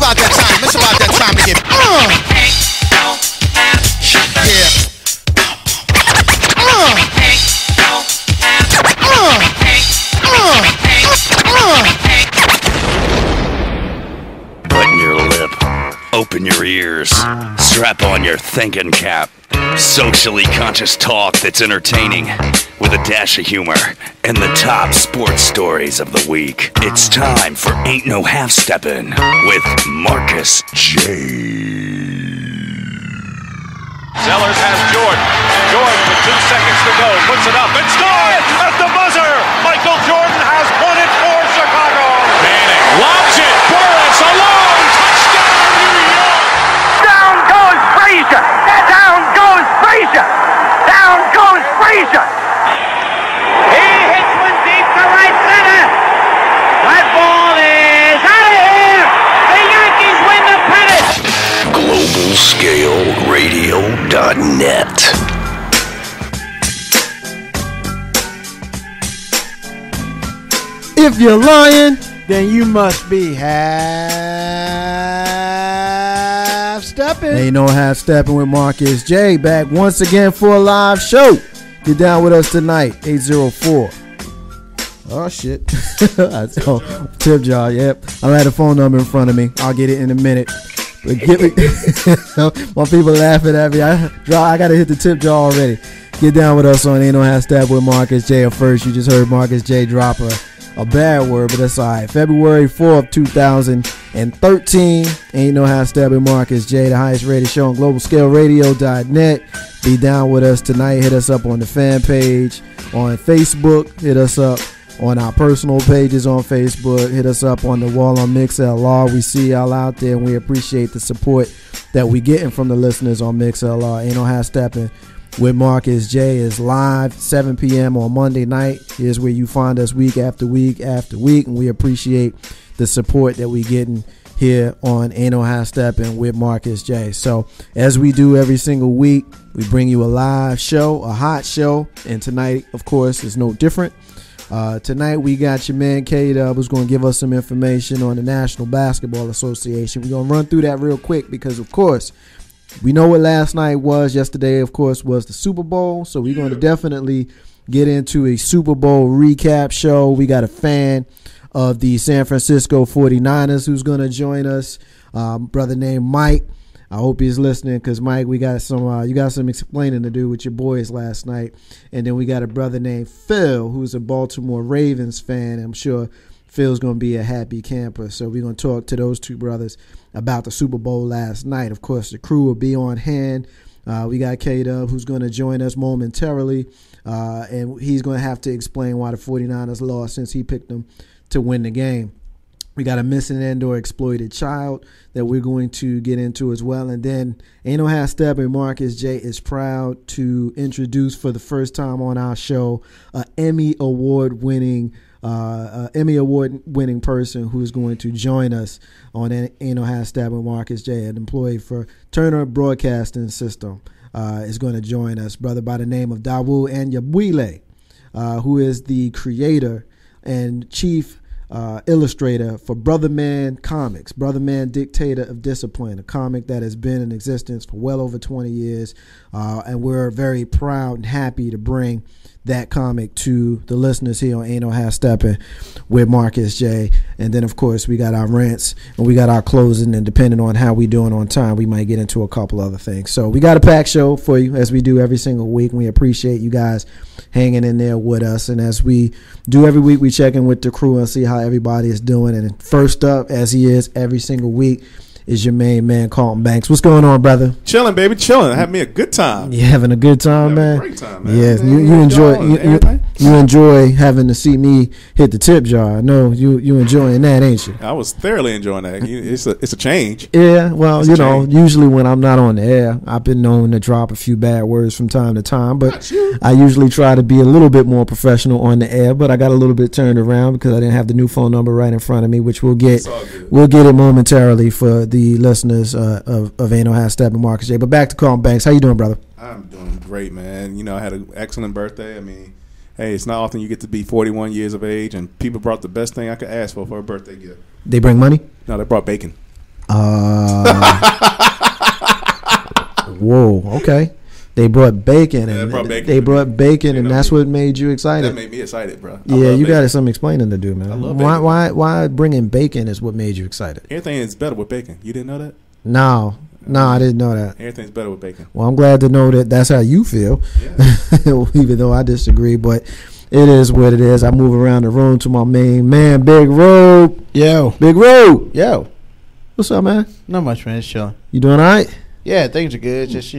about that time. It's about that time to get. Button your lip, open your ears, strap on your thinking cap. Socially conscious talk that's entertaining with a dash of humor and the top sports stories of the week. It's time for Ain't No Half Steppin' with Marcus J. Sellers has Jordan. Jordan with 2 seconds to go. Puts it up and scores at the buzzer. Michael Jordan has won it for Chicago. Manning lobs it. Burris alone. Touchdown, New York. Down goes Frazier. Down goes Frazier. Down goes Frazier. He hits one deep to right center. That ball is out of here. The Yankees win the pennant. GlobalScaleRadio.net. If you're lying, then you must be half stepping. Ain't no half stepping with Marcus J. Back once again for a live show. Get down with us tonight, 804. Oh shit. Tip jar, yep. I had a phone number in front of me. I'll get it in a minute. But get me. My people laughing at me. I gotta hit the tip jar already. Get down with us on Ain't No Half Step with Marcus J. At first, you just heard Marcus J. drop a bad word, but that's all right. February 4th, 2013. Ain't No Half Step with Marcus J. The highest rated show on GlobalScaleRadio.net. Be down with us tonight. Hit us up on the fan page on Facebook. Hit us up on our personal pages on Facebook. Hit us up on the wall on MixLR. We see y'all out there, and we appreciate the support that we getting from the listeners on MixLR. Ain't No Half Stepping with Marcus J is live 7 p.m. on Monday night. Here's where you find us week after week after week, and we appreciate the support that we getting here on Ain't No Half Stepping with Marcus J. So as we do every single week, we bring you a live show, a hot show, and tonight, of course, is no different. Tonight we got your man Kdub, who's going to give us some information on the National Basketball Association. We're going to run through that real quick because, of course, we know what last night was. Yesterday, of course, was the Super Bowl. So we're going to definitely get into a Super Bowl recap show. We got a fan of the San Francisco 49ers who's going to join us, brother named Mike. I hope he's listening because, Mike, we got some you got some explaining to do with your boys last night. And then we got a brother named Phil who's a Baltimore Ravens fan. I'm sure Phil's going to be a happy camper. So we're going to talk to those two brothers about the Super Bowl last night. Of course, the crew will be on hand. We got Kdub who's going to join us momentarily. And he's going to have to explain why the 49ers lost since he picked them to win the game. We got a missing and/or exploited child that we're going to get into as well. And then Ain't No Half Stepping, Marcus J. is proud to introduce for the first time on our show an Emmy Award-winning person who's going to join us on Ain't No Half Stepping, Marcus J., an employee for Turner Broadcasting System, is going to join us. Brother by the name of Dawu Anyabwile, who is the creator and chief illustrator for Brother Man Comics, Brother Man Dictator of Discipline, a comic that has been in existence for well over 20 years. And we're very proud and happy to bring that comic to the listeners here on Ain't No Half Stepping with Marcus J. And then, of course, we got our rants and we got our closing, and depending on how we doing on time, we might get into a couple other things. So we got a packed show for you as we do every single week, and we appreciate you guys hanging in there with us. And as we do every week, we check in with the crew and see how everybody is doing. And first up, as he is every single week, is your main man, Carlton Banks. What's going on, brother? Chilling, baby, chilling. Having me a good time. You having a good time, man? A great time, man. Yes, you enjoy having to see me hit the tip jar. I know you enjoying that, ain't you? I was thoroughly enjoying that. It's a change. Yeah, well, usually when I'm not on the air, I've been known to drop a few bad words from time to time, but I usually try to be a little bit more professional on the air. But I got a little bit turned around because I didn't have the new phone number right in front of me, which we'll get it momentarily for the listeners of Ain't No Half Stepping, Marcus J. But back to Carlton Banks. How you doing, brother? I'm doing great, man. I had an excellent birthday. I mean, hey, it's not often you get to be 41 years of age, and people brought the best thing I could ask for a birthday gift. They bring money? No, they brought bacon. Whoa. Okay. They brought bacon, and that's what made you excited. That made me excited, bro. Yeah, you got some explaining to do, man. Why bringing bacon is what made you excited? Everything is better with bacon. You didn't know that? No, I didn't know that. Everything's better with bacon. Well, I'm glad to know that that's how you feel, even though I disagree. But it is what it is. I move around the room to my main man, Big Road. Yo. Big Road. Yo. What's up, man? Not much, man. It's chilling. You doing all right? Yeah, things are good. Just,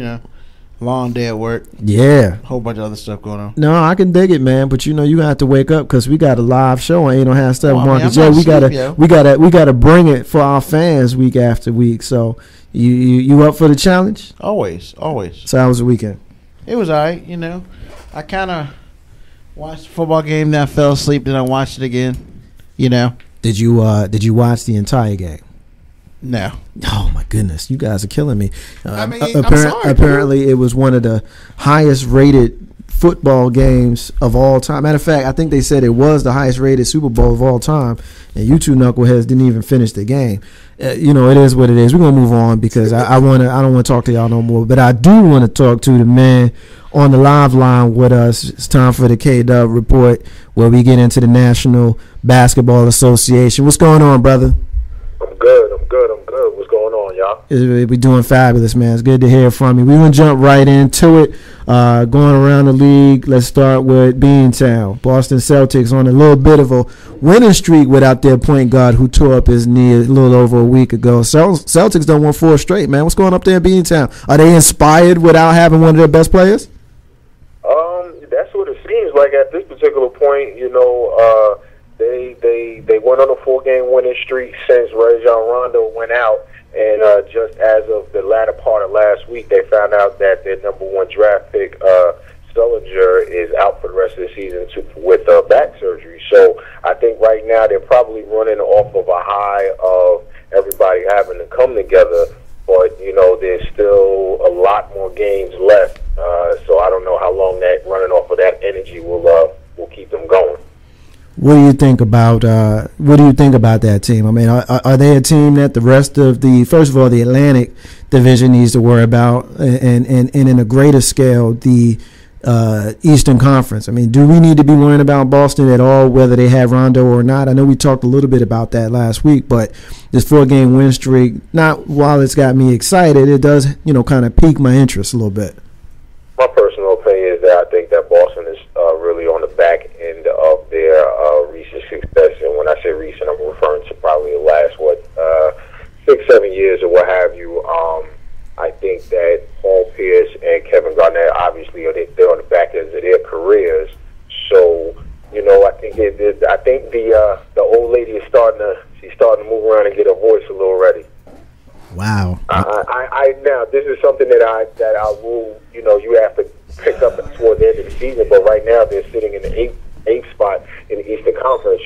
long day at work. Yeah. A whole bunch of other stuff going on. No, I can dig it, man. But you have to wake up because we got a live show on Ain't No Half Step with Marcus J. We gotta bring it for our fans week after week. So you up for the challenge? Always. So how was the weekend? It was all right. I kind of watched the football game, then I fell asleep, then I watched it again. Did you watch the entire game? No. Oh my goodness, you guys are killing me. I'm sorry, apparently, it was one of the highest rated football games of all time. Matter of fact, I think they said it was the highest rated Super Bowl of all time, and you two knuckleheads didn't even finish the game. It is what it is. We're gonna move on because I don't want to talk to y'all no more. But I do want to talk to the man on the live line with us. It's time for the Kdub report, where we get into the National Basketball Association. What's going on, brother? I'm good. What's going on, y'all? We're doing fabulous, man. It's good to hear from you. We're going to jump right into it. Going around the league, let's start with Beantown. Boston Celtics on a little bit of a winning streak without their point guard who tore up his knee a little over a week ago. Celtics don't win 4 straight, man. What's going up there in Beantown? Are they inspired without having one of their best players? That's what it seems like at this particular point. They went on a 4-game winning streak since Rajon Rondo went out, and just as of the latter part of last week, they found out that their number 1 draft pick, Sullinger, is out for the rest of the season with back surgery. So I think right now they're probably running off of a high of everybody having to come together, but there's still a lot more games left. So I don't know how long that running off of that energy will keep them going. What do you think about that team? I mean, are they a team that the rest of first of all, the Atlantic Division needs to worry about, and in a greater scale, the Eastern Conference? I mean, do we need to be worrying about Boston at all, whether they have Rondo or not? I know we talked a little bit about that last week, but this 4-game win streak, not while it's got me excited, it does, kind of pique my interest a little bit. My personal opinion is that I think that Boston is really on the back end of their recent success, and when I say recent, I'm referring to probably the last 6-7 years or what have you. I think that Paul Pierce and Kevin Garnett obviously they're on the back end of their careers. So I think the old lady is starting to move around and get her voice a little ready. Wow. I now this is something that I will you have to pick up toward the end of the season, but right now they're sitting in the eighth spot in the Eastern Conference.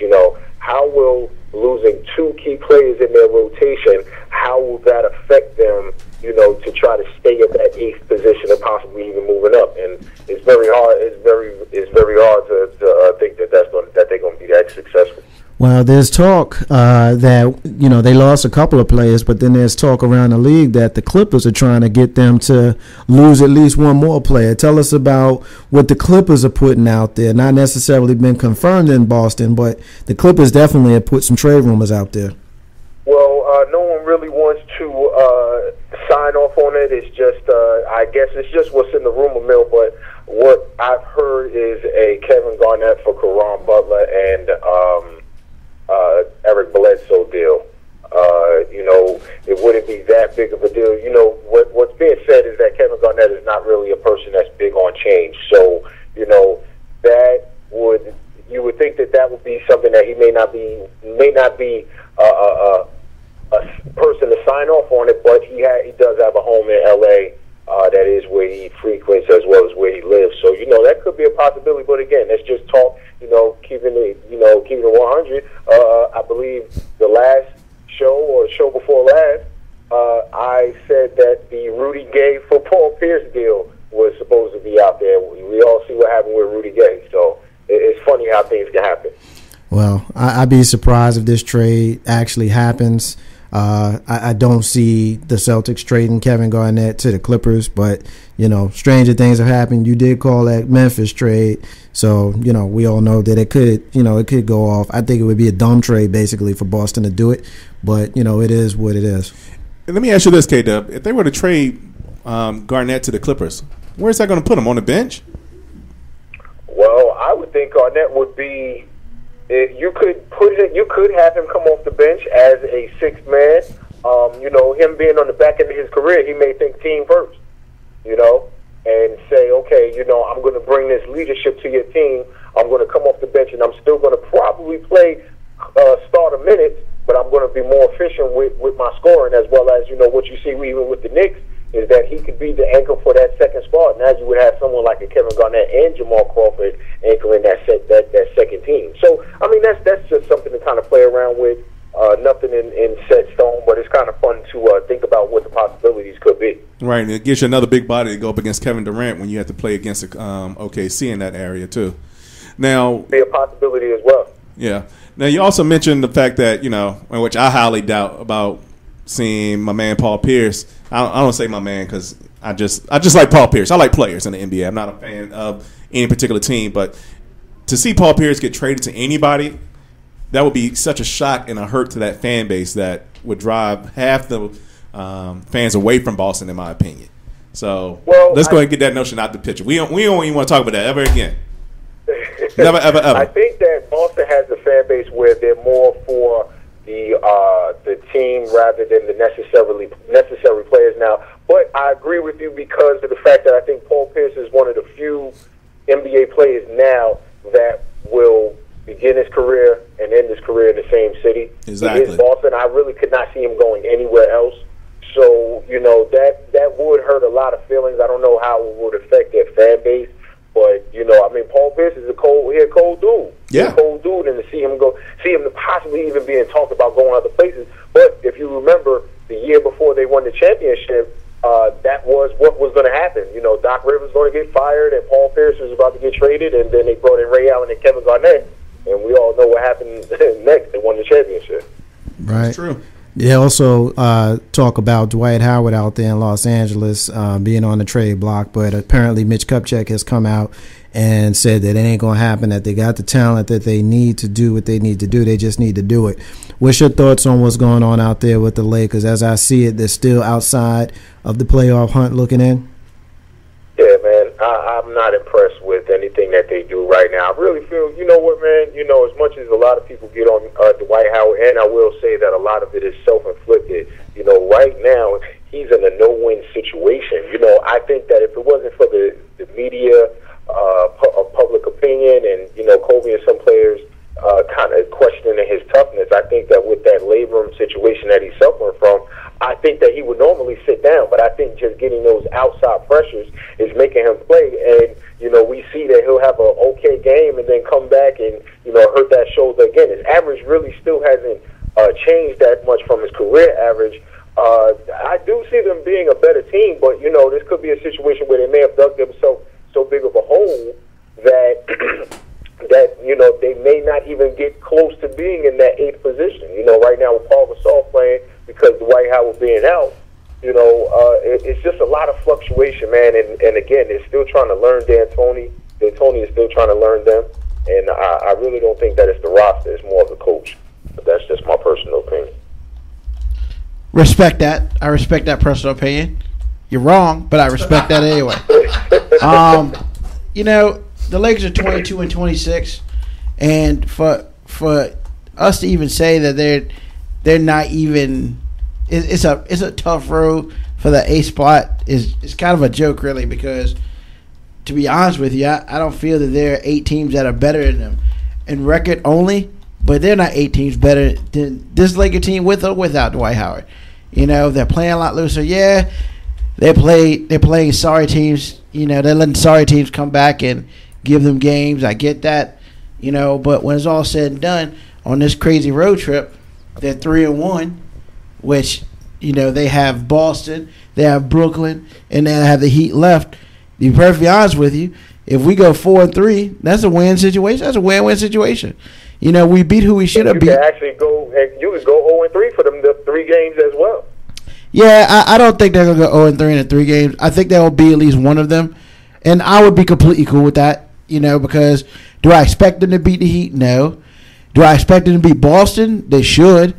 How will losing 2 key players in their rotation, how will that affect them, to try to stay at that 8th position and possibly even moving up? And it's very hard. It's very hard to think that they're going to be that successful. Well, there's talk that, they lost a couple of players, but then there's talk around the league that the Clippers are trying to get them to lose at least one more player. Tell us about what the Clippers are putting out there. Not necessarily been confirmed in Boston, but the Clippers definitely have put some trade rumors out there. Well, no one really wants to sign off on it. It's just, I guess it's just what's in the rumor mill, but what I've heard is a Kevin Garnett for Caron Butler and Eric Bledsoe deal. It wouldn't be that big of a deal. What's being said is that Kevin Garnett is not really a person that's big on change. So, you would think that would be something that he may not be a person to sign off on it, but he does have a home in L.A. That is where he frequents as well as where he lives. So that could be a possibility. But again, let's just talk. Keeping it 100. I believe the last show or the show before last, I said that the Rudy Gay for Paul Pierce deal was supposed to be out there. We all see what happened with Rudy Gay. So it's funny how things can happen. Well, I'd be surprised if this trade actually happens. I don't see the Celtics trading Kevin Garnett to the Clippers, but, stranger things have happened. You did call that Memphis trade, so, we all know that it could go off. I think it would be a dumb trade, basically, for Boston to do it, but, it is what it is. And let me ask you this, Kdub. If they were to trade Garnett to the Clippers, where's that going to put him, on the bench? Well, I would think Garnett would be. You could have him come off the bench as a sixth man. Him being on the back end of his career, he may think team first. And say, okay, I'm going to bring this leadership to your team. I'm going to come off the bench, and I'm still going to probably play start a minute, but I'm going to be more efficient with my scoring, as well as what you see even with the Knicks is that he could be the anchor for that second spot. Now you would have someone like a Kevin Garnett and Jamal Crawford anchoring that second team. So I mean that's just something to kind of play around with. Nothing in set stone, but it's kind of fun to think about what the possibilities could be. Right, and it gives you another big body to go up against Kevin Durant when you have to play against OKC in that area too. Now, be a possibility as well. Yeah. Now you also mentioned the fact that which I highly doubt about seeing my man Paul Pierce. I don't say my man because I just like Paul Pierce. I like players in the NBA. I'm not a fan of any particular team, but to see Paul Pierce get traded to anybody, that would be such a shock and a hurt to that fan base that would drive half the fans away from Boston, in my opinion. So let's go ahead and get that notion out the picture. We don't even want to talk about that ever again. Never, ever, ever. I think that Boston has a fan base where they're more for the team rather than the necessary players now. But I agree with you because of the fact that I think Paul Pierce is one of the few NBA players now that will begin his career and end his career in the same city. Exactly. He is Boston. I really could not see him going anywhere else. So, that would hurt a lot of feelings. I don't know how it would affect their fan base. But, Paul Pierce is a cold dude. Yeah. He's a cold dude, and to see him possibly even being talked about going other places. But if you remember, the year before they won the championship, that was what was going to happen. Doc Rivers was going to get fired, and Paul Pierce was about to get traded, and then they brought in Ray Allen and Kevin Garnett, and we all know what happened next. They won the championship. Right. That's true. They also talk about Dwight Howard out there in Los Angeles being on the trade block, but apparently Mitch Kupchak has come out and said that it ain't going to happen, that they got the talent that they need to do what they need to do. They just need to do it. What's your thoughts on what's going on out there with the Lakers? As I see it, they're still outside of the playoff hunt looking in. Yeah, man, I'm not impressed with anything that they do right now. I really feel, what, man, as much as a lot of people get on Dwight Howard, and I will say that a lot of it is self-inflicted, right now he's in a no-win situation. I think that if it wasn't for the media, public opinion, and, Kobe and some players kind of questioning his toughness, I think that with that labrum situation that he's suffering from, I think that he would normally sit down, but I think just getting those outside pressures is making him play. And, we see that he'll have an okay game and then come back and, hurt that shoulder again. His average really still hasn't changed that much from his career average. I do see them being a better team, but, this could be a situation where they may have dug themselves so big of a hole that that they may not even get close to being in that 8th position. Right now with Paul Gasol playing, because Dwight Howard being out, it's just a lot of fluctuation, man. And again, they're still trying to learn D'Antoni. D'Antoni is still trying to learn them, and I really don't think that it's the roster; it's more of the coach. But that's just my personal opinion. Respect that. I respect that personal opinion. You're wrong, but I respect that anyway. The Lakers are 22-26, and for us to even say that they're not even, it's a tough road for the A spot is kind of a joke, really, because to be honest with you, I don't feel that there are 8 teams that are better than them in record only, but they're not 8 teams better than this Laker team with or without Dwight Howard. They're playing a lot looser. Yeah, they're playing sorry teams. They're letting sorry teams come back and give them games. I get that, but when it's all said and done on this crazy road trip, they're 3-1, which, they have Boston, they have Brooklyn, and they have the Heat left. To be perfectly honest with you, if we go 4-3, that's a win situation. That's a win-win situation. We beat who we should have beat. You could actually go 0-3 for them the 3 games as well. Yeah, I don't think they're going to go 0-3 in the 3 games. I think there will be at least one of them. And I would be completely cool with that, because do I expect them to beat the Heat? No. Do I expect them to beat Boston? They should.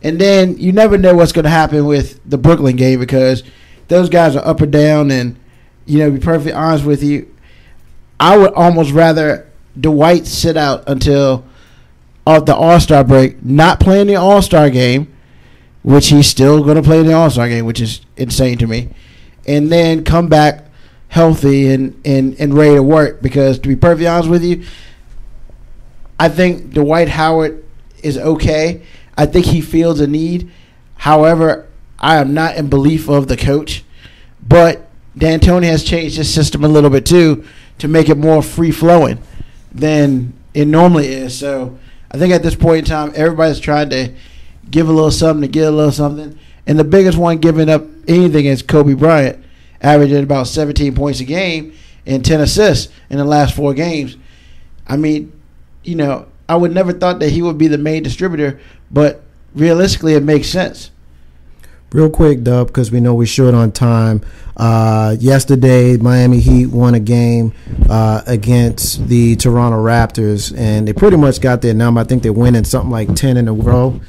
And then you never know what's going to happen with the Brooklyn game because those guys are up or down. And, to be perfectly honest with you, I would almost rather Dwight sit out until the All-Star break, not playing the All-Star game, which he's still going to play in the All-Star game, which is insane to me, and then come back healthy and ready to work. Because to be perfectly honest with you, I think Dwight Howard is okay. I think he feels a need. However, I am not in belief of the coach. But D'Antoni has changed his system a little bit too to make it more free-flowing than it normally is. So I think at this point in time, everybody's trying to give a little something to get a little something. And the biggest one giving up anything is Kobe Bryant, averaging about 17 points a game and 10 assists in the last 4 games. I mean, I would never thought that he would be the main distributor, but realistically it makes sense. Real quick, Dub, because we know we're short on time. Yesterday, Miami Heat won a game against the Toronto Raptors, and they pretty much got their number. I think they're winning something like 10 in a row.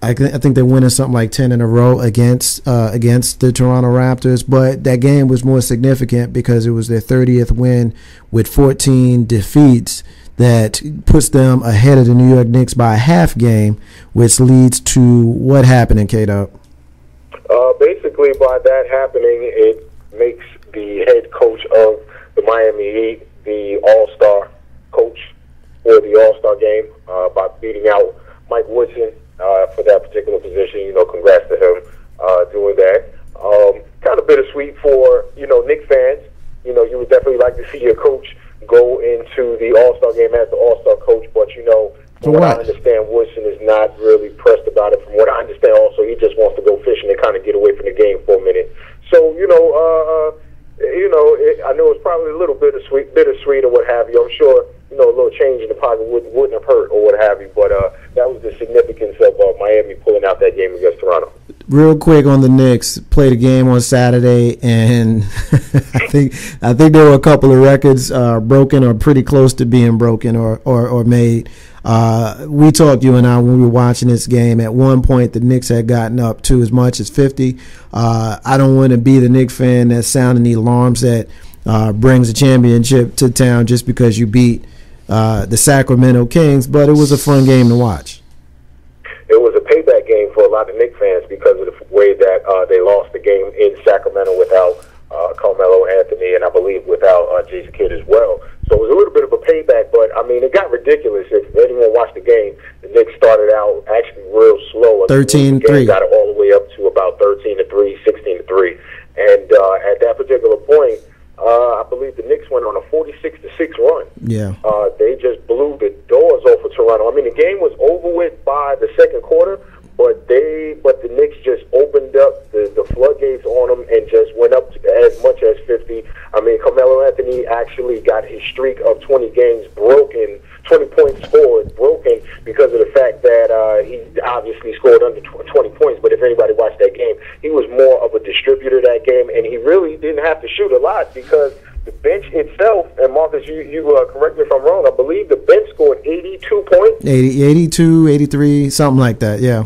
I think they're winning something like 10 in a row against the Toronto Raptors. But that game was more significant because it was their 30th win with 14 defeats. That puts them ahead of the New York Knicks by a half game, which leads to what happened in Kdub? Basically, by that happening, it makes the head coach of the Miami Heat the All-Star coach for the All-Star game by beating out Mike Woodson for that particular position. Congrats to him doing that. Kind of bittersweet for Knicks fans. You would definitely like to see your coach go into the All-Star game as the All-Star coach, but from what I understand, Woodson is not really pressed about it. From what I understand, also he just wants to go fishing and kind of get away from the game for a minute. So I know it's probably a little bittersweet or what have you. I'm sure a little change in the pocket wouldn't have hurt or what have you, but that was the significance of Miami pulling out that game against Toronto. Real quick on the Knicks, played a game on Saturday, and I think there were a couple of records broken or pretty close to being broken or made. We talked, you and I, when we were watching this game. At one point, the Knicks had gotten up to as much as 50. I don't want to be the Knicks fan that's sounding the alarms that brings a championship to town just because you beat the Sacramento Kings, but it was a fun game to watch. It was a payback game for a lot of Knicks fans because of the way that they lost the game in Sacramento without Carmelo Anthony and I believe without Jason Kidd as well. So it was a little bit of a payback, but I mean, it got ridiculous. If anyone watched the game, the Knicks started out actually real slow. 13-3. Got it all the way up to about 13-3, 16-3. And at that particular point, I believe the Knicks went on a 46-6 run. Yeah. They just blew the doors off of Toronto. I mean, the game was over with by the second quarter, but the Knicks just opened up the floodgates on them and just went up to as much as 50. I mean, Carmelo Anthony actually got his streak of 20 games broken, 20 points scored broken because of the fact that he obviously scored under 20 points. But if anybody watched that game, he was more of a distributor that game, and he really didn't have to shoot a lot because the bench itself, and Marcus, you correct me if I'm wrong, I believe the bench scored 82 points. 82, 83, something like that, yeah.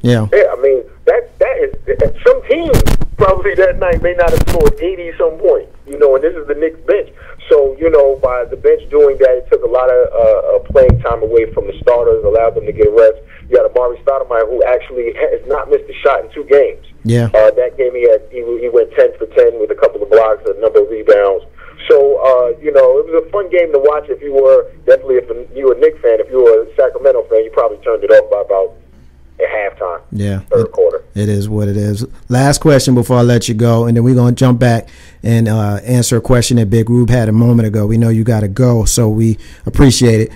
Yeah. Yeah, I mean, that is, some teams probably that night may not have scored 80-some points, and this is the Knicks bench. So, by the bench doing that, it took a lot of playing time away from the starters, allowed them to get rest. You got Amari Stoudemire, who actually has not missed a shot in 2 games. Yeah. That game he went 10 for 10 with a couple of blocks, a number of rebounds. So, it was a fun game to watch if you were, definitely if you were a Knicks fan. If you were a Sacramento fan, you probably turned it off by about at halftime. Yeah. Third quarter. It is what it is. Last question before I let you go, and then we're going to jump back and answer a question that Big Rube had a moment ago. We know you got to go, so we appreciate it.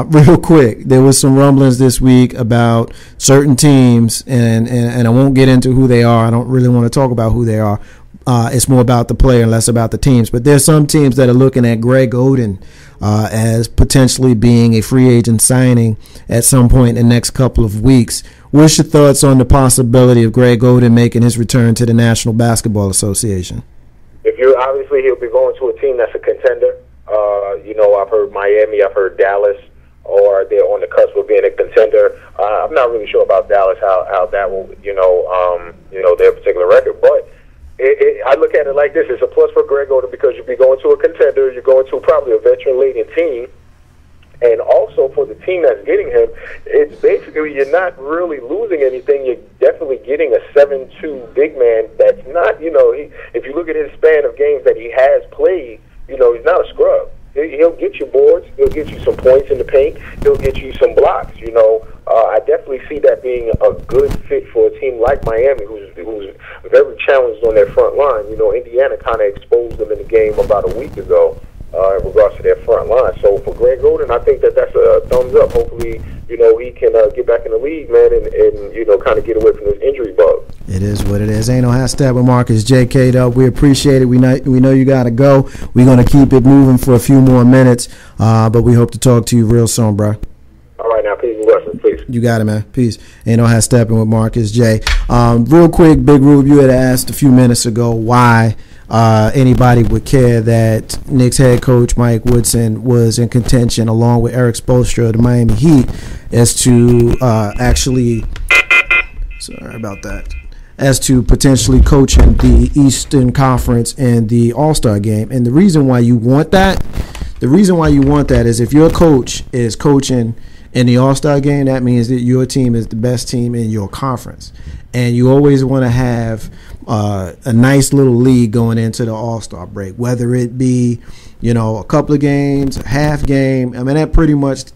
Real quick, there was some rumblings this week about certain teams, and I won't get into who they are. I don't really want to talk about who they are. it's more about the player and less about the teams. But there's some teams that are looking at Greg Oden as potentially being a free agent signing at some point in the next couple of weeks. What's your thoughts on the possibility of Greg Oden making his return to the National Basketball Association? Obviously he'll be going to a team that's a contender. I've heard Miami, I've heard Dallas, or they're on the cusp of being a contender. I'm not really sure about Dallas, how that will, their particular record. But I look at it like this: it's a plus for Greg Oden because you'll be going to a contender, you're going to probably a veteran-laden team, and also for the team that's getting him, it's basically you're not really losing anything. You're definitely getting a 7'2" big man that's not, if you look at his span of games that he has played, he's not a scrub. He'll get you boards. He'll get you some points in the paint. He'll get you some blocks. I definitely see that being a good fit for a team like Miami, who's very challenged on their front line. Indiana kind of exposed them in the game about a week ago in regards to their front line. So for Greg Oden, I think that's a thumbs up. Hopefully, he can get back in the league, man, and kind of get away from this injury bug. It is what it is. Ain't no hashtag with Marcus J. Kdub. We appreciate it. We know you got to go. We're going to keep it moving for a few more minutes, but we hope to talk to you real soon, bro. All right, now, peace and blessings, please. You got it, man. Peace. Ain't no hashtag with Marcus J. Real quick, Big Rube, you had asked a few minutes ago why anybody would care that Knicks head coach Mike Woodson was in contention along with Eric Spoelstra of the Miami Heat as to as to potentially coaching the Eastern Conference in the All-Star game. And the reason why you want that is if your coach is coaching in the All-Star game, that means that your team is the best team in your conference. And you always want to have a nice little lead going into the All-Star break, whether it be, a couple of games, a half game. I mean, that pretty much,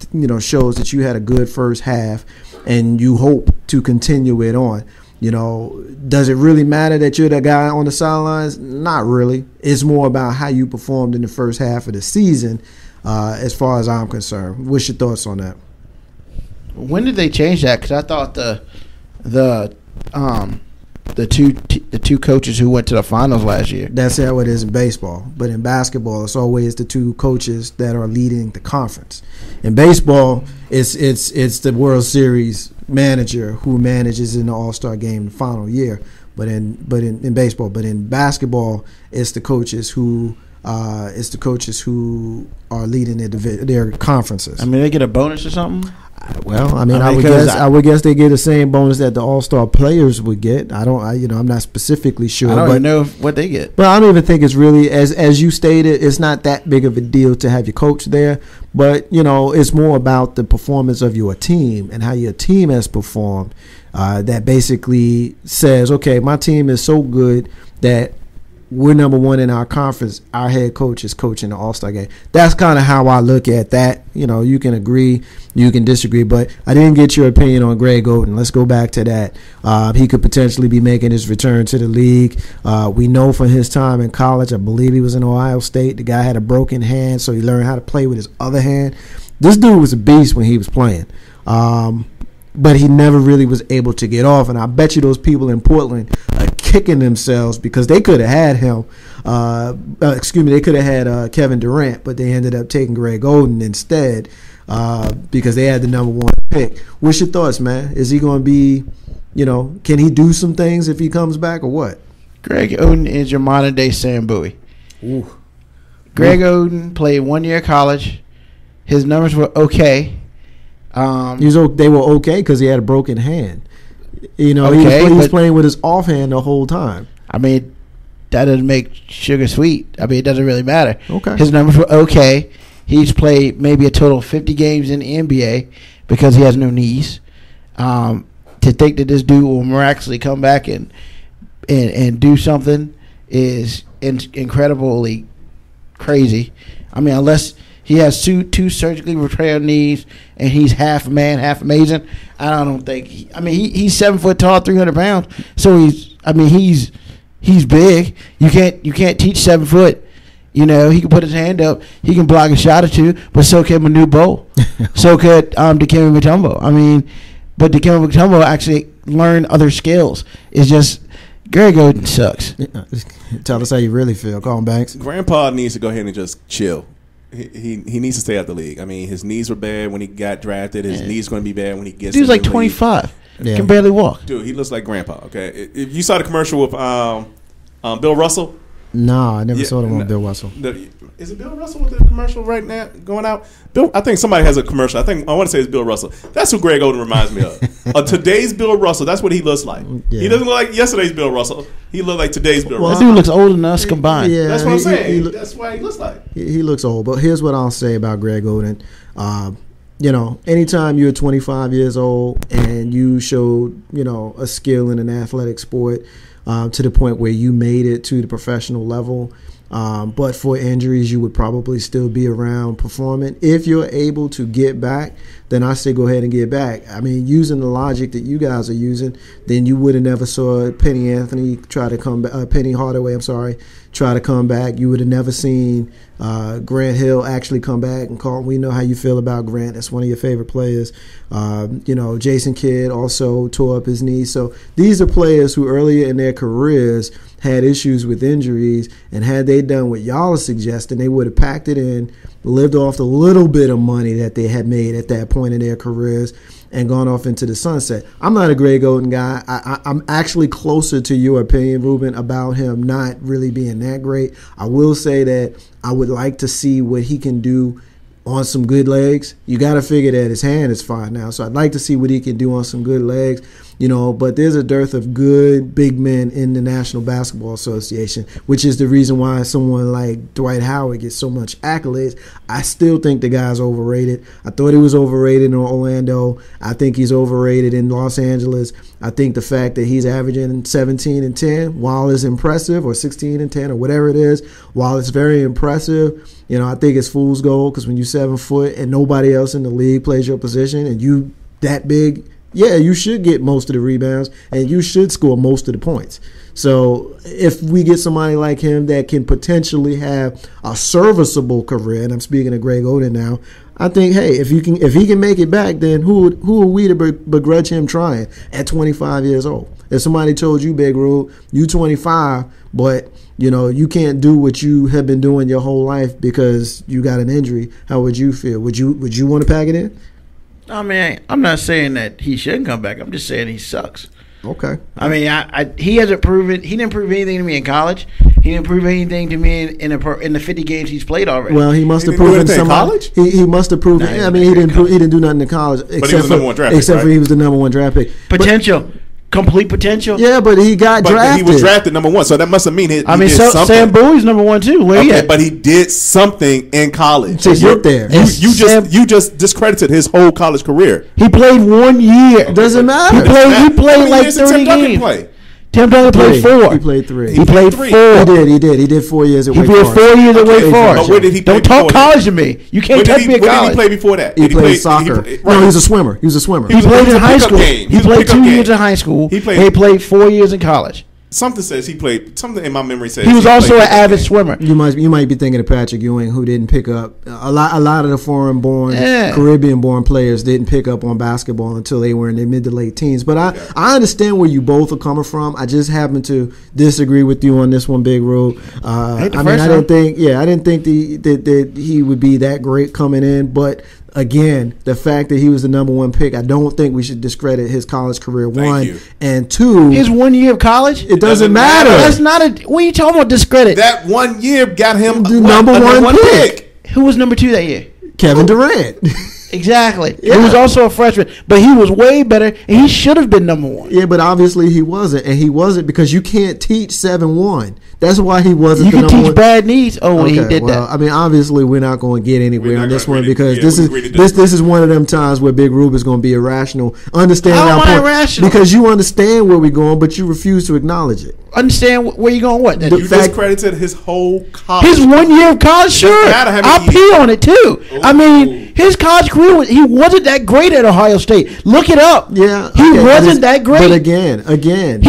shows that you had a good first half and you hope to continue it on. Does it really matter that you're the guy on the sidelines? Not really. It's more about how you performed in the first half of the season, as far as I'm concerned. What's your thoughts on that? When did they change that? Because I thought the two coaches who went to the finals last year. That's how it is in baseball. But in basketball, it's always the two coaches that are leading the conference. In baseball, it's the World Series manager who manages in the All-Star game the final year. But in baseball, but in basketball, it's the coaches who are leading their conferences. I mean, they get a bonus or something. Well, I would guess they get the same bonus that the All-Star players would get. I'm not specifically sure. I don't even know what they get. But I don't even think it's really, as you stated, it's not that big of a deal to have your coach there. But, it's more about the performance of your team and how your team has performed. That basically says, okay, my team is so good that we're number one in our conference. Our head coach is coaching the All-Star game. That's kind of how I look at that. You can agree, you can disagree, but I didn't get your opinion on Greg Oden. Let's go back to that. He could potentially be making his return to the league. We know from his time in college, I believe he was in Ohio State. The guy had a broken hand, so he learned how to play with his other hand. This dude was a beast when he was playing. But he never really was able to get off. And I bet you those people in Portland are kicking themselves because they could have had him. They could have had Kevin Durant, but they ended up taking Greg Oden instead because they had the number one pick. What's your thoughts, man? Is he going to be, can he do some things if he comes back or what? Greg Oden is your modern-day Sam Bowie. Ooh. Greg Oden played 1 year of college. His numbers were okay. They were okay because he had a broken hand. He was playing with his offhand the whole time. I mean, that doesn't make sugar sweet. I mean, it doesn't really matter. Okay. His numbers were okay. He's played maybe a total of 50 games in the NBA because he has no knees. To think that this dude will miraculously come back and do something is incredibly crazy. I mean, unless he has two surgically repaired knees, and he's half man, half amazing. I don't think. He's 7 foot tall, 300 pounds. So he's big. You can't teach 7 foot. He can put his hand up. He can block a shot or two, but so can Manu Bowl. So could Dikembe Mutombo. But Dikembe Mutombo actually learned other skills. It's just Greg Oden sucks. Tell us how you really feel. Call him Banks. Grandpa needs to go ahead and just chill. He needs to stay out the league. I mean, his knees were bad when he got drafted. His knees going to be bad when he gets. Dude's like in the 25. Yeah. Can barely walk. Dude, he looks like Grandpa. Okay, if you saw the commercial with Bill Russell. No, I never saw the one with Bill Russell. Is it Bill Russell with the commercial right now going out? I think somebody has a commercial. I want to say it's Bill Russell. That's who Greg Oden reminds me of. Today's Bill Russell. That's what he looks like. Yeah. He doesn't look like yesterday's Bill Russell. He looks like today's Bill That Russell. dude looks older than us combined. Yeah, That's what I'm saying. That's why he looks like. He looks old. But here's what I'll say about Greg Oden. Anytime you're 25 years old and you showed, a skill in an athletic sport to the point where you made it to the professional level, but for injuries, you would probably still be around performing. If you're able to get back, then I say go ahead and get back. I mean, using the logic that you guys are using, then you would have never saw Penny Hardaway, try to come back. You would have never seen Grant Hill actually come back and call. We know how you feel about Grant. That's one of your favorite players. Jason Kidd also tore up his knee. So these are players who earlier in their careers had issues with injuries, and had they done what y'all are suggesting, they would have packed it in, lived off the little bit of money that they had made at that point in their careers, and gone off into the sunset. I'm not a Greg Oden guy. I'm actually closer to your opinion, Ruben, about him not really being that great. I will say that I would like to see what he can do on some good legs. You got to figure that his hand is fine now, so I'd like to see what he can do on some good legs. But there's a dearth of good big men in the National Basketball Association, which is the reason why someone like Dwight Howard gets so much accolades. I still think the guy's overrated. I thought he was overrated in Orlando. I think he's overrated in Los Angeles. I think the fact that he's averaging 17 and 10, while it's impressive, or 16 and 10, or whatever it is, while it's very impressive, I think it's fool's gold, because when you're 7 foot and nobody else in the league plays your position and you that big, yeah, you should get most of the rebounds and you should score most of the points. So if we get somebody like him that can potentially have a serviceable career, and I'm speaking of Greg Oden now, I think, hey, if he can make it back, then who are we to begrudge him trying at 25 years old? If somebody told you, Big Rube, you 25, but you can't do what you have been doing your whole life because you got an injury, how would you feel? Would you want to pack it in? I mean, I'm not saying that he shouldn't come back. I'm just saying he sucks. Okay. I mean, he hasn't proven. He didn't prove anything to me in college. He didn't prove anything to me in the 50 games he's played already. Well, he must have proven in college. He must have proven. Nah, I mean, he didn't do nothing in college. But he was the number one draft pick, except for he was the number one draft pick. Potential. Complete potential. Yeah, but he got drafted. He was drafted number one, so that must have mean he did something. Sam Bowie's number one too. Where he at? But he did something in college to get there. You just discredited his whole college career. He played 1 year. Doesn't matter. He played like 30 games. Tim Duncan played 4. He played 3. He played 4. He did. He did 4 years at Wake Forest. He played 4 years at Wake Forest. But where did he play? Don't talk college to me. You can't touch me at college. Where did he play before that? He played soccer. No, he was a swimmer. He played in high school. He played 2 years in high school. He played 4 years in college. Something says he played. Something in my memory says he was also an avid swimmer. You might be thinking of Patrick Ewing, who didn't pick up a lot of the foreign-born, Caribbean-born players didn't pick up on basketball until they were in their mid to late teens. But I understand where you both are coming from. I just happen to disagree with you on this one, Big Rube. I didn't think that he would be that great coming in, but. Again, the fact that he was the number one pick, I don't think we should discredit his college career. One and two, his 1 year of college. It doesn't matter. That's not a. What are you talking about? Discredit. That 1 year got him the number one pick. Who was number 2 that year? Kevin Durant. Exactly. Yeah. He was also a freshman, but he was way better, and he should have been number 1. Yeah, but obviously he wasn't, and he wasn't because you can't teach 7-1. That's why he wasn't. You can teach bad knees. Oh, when he did that. I mean, obviously we're not going to get anywhere on this one because this is one of them times where Big Rube is going to be irrational. Understand how our am I point irrational? because you understand where we're going, but you refuse to acknowledge it. Understand where you going? What? You discredited his whole college. His 1 year of college. Sure, I'll pee on it too. Ooh. I mean, his college career he wasn't that great at Ohio State. Look it up. Yeah, he wasn't that great. But again, he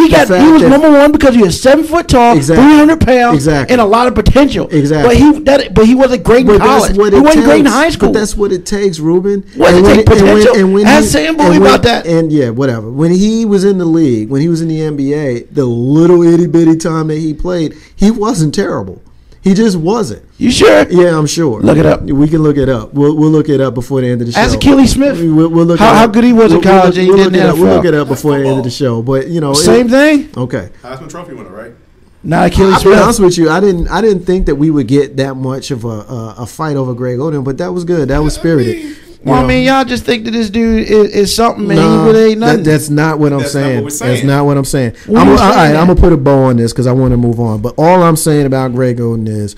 was number one because he was 7 foot tall, 300 pounds, and a lot of potential. Exactly. But he wasn't great in college. He wasn't great in high school. But that's what it takes, Ruben. What it takes potential. Ask Sam Bowie about that. And yeah, whatever. When he was in the league, when he was in the NBA, the little itty bitty time that he played, he wasn't terrible. He just wasn't. You sure? Yeah, I'm sure. Look it up. We can look it up. We'll look it up before the end of the show. Ask Achilles Smith. We'll look how good he was in college. We'll look it up before the end of the show. But same thing. Okay. Heisman Trophy winner, right? Not Achilles Smith. I'll be honest with you. I didn't think that we would get that much of a fight over Greg Oden, but that was good. That was spirited. I mean, y'all just think that this dude is something, man. He really ain't nothing. That's not what I'm saying. That's not what I'm saying. I'm gonna put a bow on this because I want to move on. But all I'm saying about Greg Oden is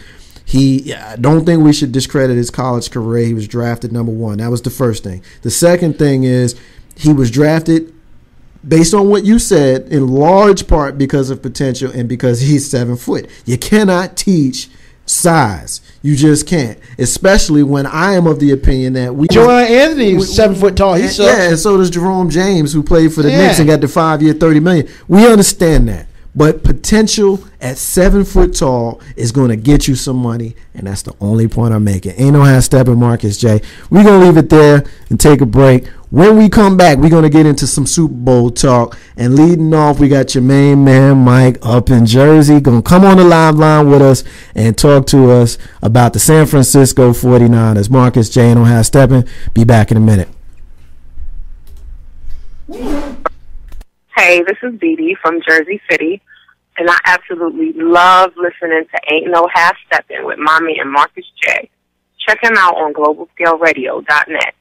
I don't think we should discredit his college career. He was drafted number one. That was the first thing. The second thing is he was drafted based on what you said in large part because of potential and because he's 7 foot. You cannot teach size. You just can't. Especially when I am of the opinion that Joel Anthony was 7 foot tall. He sucks. Yeah, and so does Jerome James, who played for the Knicks and got the 5-year, $30 million. We understand that. But potential at 7 foot tall is going to get you some money, and that's the only point I'm making. Ain't no half stepping, Marcus J. We're going to leave it there and take a break. When we come back, we're going to get into some Super Bowl talk. And leading off, we got your main man, Mike, up in Jersey. Going to come on the live line with us and talk to us about the San Francisco 49ers. Marcus J. Ain't no half stepping. Be back in a minute. Hey, this is Dee Dee from Jersey City, and I absolutely love listening to Ain't No Half Steppin' with Mommy and Marcus J. Check him out on globalscaleradio.net.